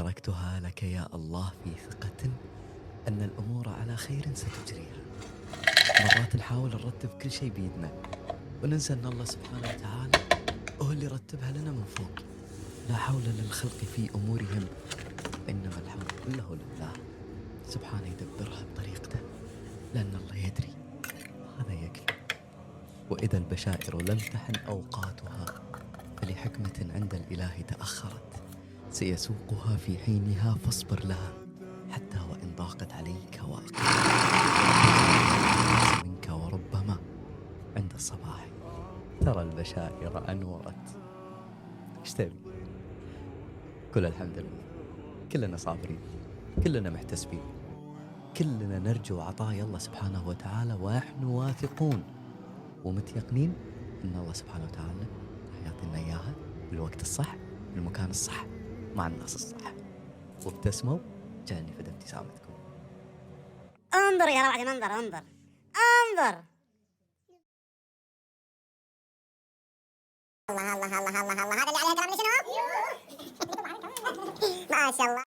تركتها لك يا الله في ثقة أن الأمور على خير ستجريها. مرات نحاول نرتب كل شيء بيدنا وننسى أن الله سبحانه وتعالى هو اللي رتبها لنا من فوق. لا حول للخلق في أمورهم، إنما الحمد كله لله سبحانه يدبرها بطريقته، لأن الله يدري هذا يكفي. وإذا البشائر لم تحن أوقاتها فلحكمة عند الإله تأخرت، سيسوقها في حينها فاصبر لها حتى وإن ضاقت عليك وأقلت منك. وربما عند الصباح ترى البشائر أنورت. ايش تبي؟ كل الحمد لله، كلنا صابرين، كلنا محتسبين، كلنا نرجو عطايا الله سبحانه وتعالى، ونحن واثقون ومتيقنين ان الله سبحانه وتعالى يعطينا اياها بالوقت الصح بالمكان الصح مع الناس الصح. وابتسموا جاني فد ابتسامتكم. انظر يا روعة المنظر، انظر انظر. الله الله الله الله الله، هذا اللي عليه كلام شنو؟ ما شاء الله.